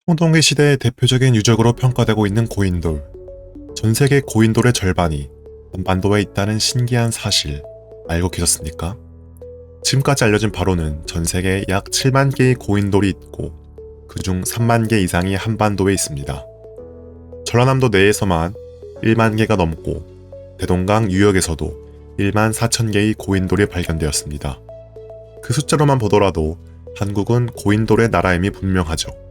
청동기 시대의 대표적인 유적으로 평가되고 있는 고인돌. 전 세계 고인돌의 절반이 한반도에 있다는 신기한 사실 알고 계셨습니까? 지금까지 알려진 바로는 전 세계에 약 7만 개의 고인돌이 있고 그중 3만 개 이상이 한반도에 있습니다. 전라남도 내에서만 1만 개가 넘고 대동강 유역에서도 1만 4천 개의 고인돌이 발견되었습니다. 그 숫자로만 보더라도 한국은 고인돌의 나라임이 분명하죠.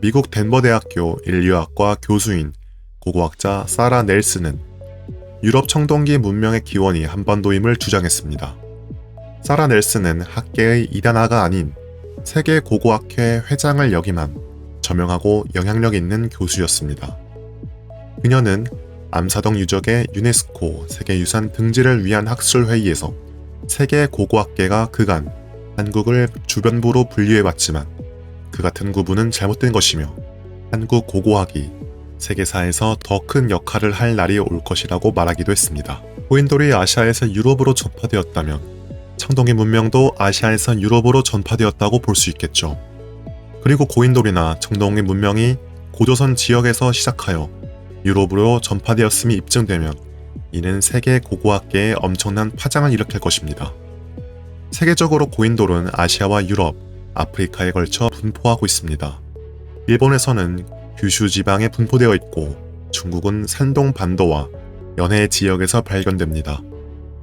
미국 덴버 대학교 인류학과 교수인 고고학자 사라 넬슨은 유럽 청동기 문명의 기원이 한반도임을 주장했습니다. 사라 넬슨은 학계의 이단아가 아닌 세계 고고학회 회장을 역임한 저명하고 영향력 있는 교수였습니다. 그녀는 암사동 유적의 유네스코 세계유산 등재를 위한 학술회의에서 세계 고고학계가 그간 한국을 주변부로 분류해왔지만 그 같은 구분은 잘못된 것이며 한국 고고학이 세계사에서 더 큰 역할을 할 날이 올 것이라고 말하기도 했습니다. 고인돌이 아시아에서 유럽으로 전파되었다면 청동기 문명도 아시아에서 유럽으로 전파되었다고 볼 수 있겠죠. 그리고 고인돌이나 청동기 문명이 고조선 지역에서 시작하여 유럽으로 전파되었음이 입증되면 이는 세계 고고학계에 엄청난 파장을 일으킬 것입니다. 세계적으로 고인돌은 아시아와 유럽, 아프리카에 걸쳐 분포하고 있습니다. 일본에서는 규슈 지방에 분포되어 있고 중국은 산동 반도와 연해 지역에서 발견됩니다.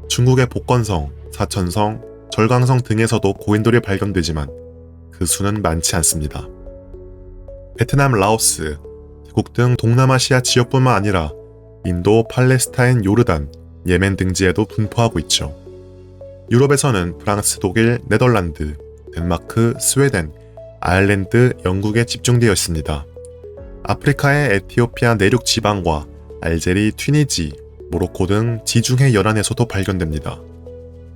중국의 복건성, 사천성, 절강성 등에서도 고인돌이 발견되지만 그 수는 많지 않습니다. 베트남, 라오스, 태국 등 동남아시아 지역뿐만 아니라 인도, 팔레스타인, 요르단, 예멘 등지에도 분포하고 있죠. 유럽에서는 프랑스, 독일, 네덜란드, 덴마크, 스웨덴, 아일랜드, 영국에 집중되어 있습니다. 아프리카의 에티오피아 내륙 지방과 알제리, 튀니지, 모로코 등 지중해 연안에서도 발견됩니다.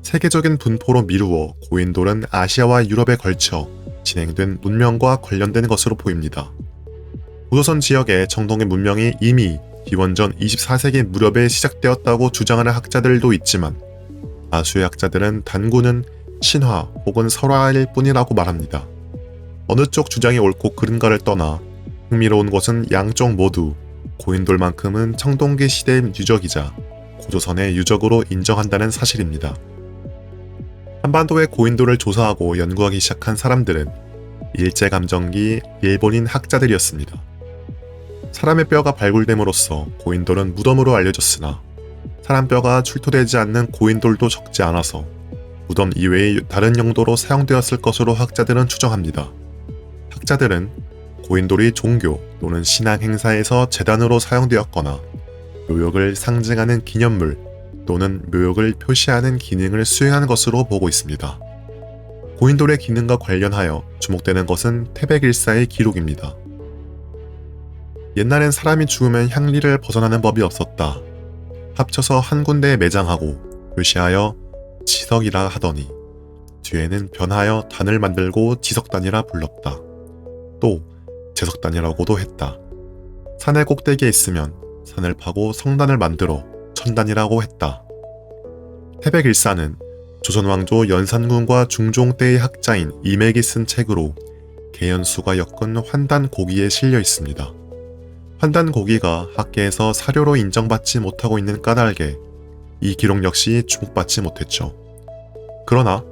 세계적인 분포로 미루어 고인돌은 아시아와 유럽에 걸쳐 진행된 문명과 관련된 것으로 보입니다. 고조선 지역의 청동기 문명이 이미 기원전 24세기 무렵에 시작되었다고 주장하는 학자들도 있지만 다수의 학자들은 단군은 신화 혹은 설화일 뿐이라고 말합니다. 어느 쪽 주장이 옳고 그른가를 떠나 흥미로운 것은 양쪽 모두 고인돌만큼은 청동기 시대의 유적이자 고조선의 유적으로 인정한다는 사실입니다. 한반도의 고인돌을 조사하고 연구하기 시작한 사람들은 일제감정기 일본인 학자들이었습니다. 사람의 뼈가 발굴됨으로써 고인돌은 무덤으로 알려졌으나 사람 뼈가 출토되지 않는 고인돌도 적지 않아서 무덤 이외의 다른 용도로 사용되었을 것으로 학자들은 추정합니다. 학자들은 고인돌이 종교 또는 신앙 행사에서 제단으로 사용되었거나 묘역을 상징하는 기념물 또는 묘역을 표시하는 기능을 수행하는 것으로 보고 있습니다. 고인돌의 기능과 관련하여 주목되는 것은 태백일사의 기록입니다. 옛날엔 사람이 죽으면 향리를 벗어나는 법이 없었다. 합쳐서 한 군데에 매장하고 표시하여 지석이라 하더니 뒤에는 변하여 단을 만들고 지석단이라 불렀다. 또 제석단이라고도 했다. 산의 꼭대기에 있으면 산을 파고 성단을 만들어 천단이라고 했다. 태백일사는 조선왕조 연산군과 중종 때의 학자인 이맥이 쓴 책으로 개연수가 엮은 환단고기에 실려 있습니다. 환단고기가 학계에서 사료로 인정받지 못하고 있는 까닭에 이 기록 역시 주목받지 못했죠. 그러나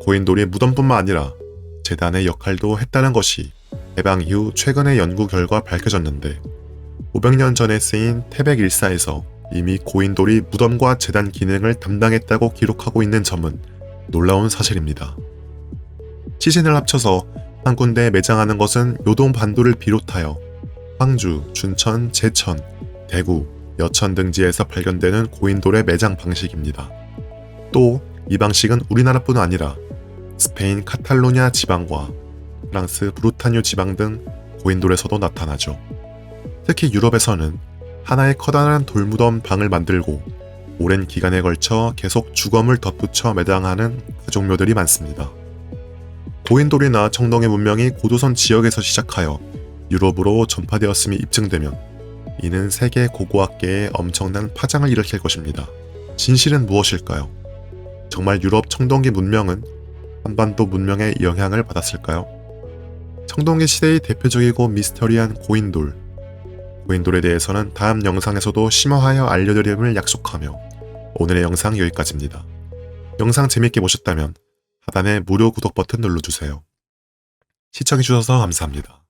고인돌이 무덤뿐만 아니라 제단의 역할도 했다는 것이 해방 이후 최근의 연구 결과 밝혀졌는데 500년 전에 쓰인 태백일사에서 이미 고인돌이 무덤과 제단 기능을 담당했다고 기록하고 있는 점은 놀라운 사실입니다. 시신을 합쳐서 한 군데에 매장하는 것은 요동 반도를 비롯하여 황주, 춘천, 제천, 대구, 여천 등지에서 발견되는 고인돌의 매장 방식입니다. 또 이 방식은 우리나라뿐 아니라 스페인 카탈로냐 지방과 프랑스 브루타뉴 지방 등 고인돌에서도 나타나죠. 특히 유럽에서는 하나의 커다란 돌무덤 방을 만들고 오랜 기간에 걸쳐 계속 주검을 덧붙여 매장하는 가족묘들이 많습니다. 고인돌이나 청동기 문명이 고조선 지역에서 시작하여 유럽으로 전파되었음이 입증되면 이는 세계 고고학계에 엄청난 파장을 일으킬 것입니다. 진실은 무엇일까요? 정말 유럽 청동기 문명은 한반도 문명에 영향을 받았을까요? 청동기 시대의 대표적이고 미스터리한 고인돌. 고인돌에 대해서는 다음 영상에서도 심화하여 알려드림을 약속하며 오늘의 영상 여기까지입니다. 영상 재밌게 보셨다면 하단의 무료 구독 버튼 눌러주세요. 시청해주셔서 감사합니다.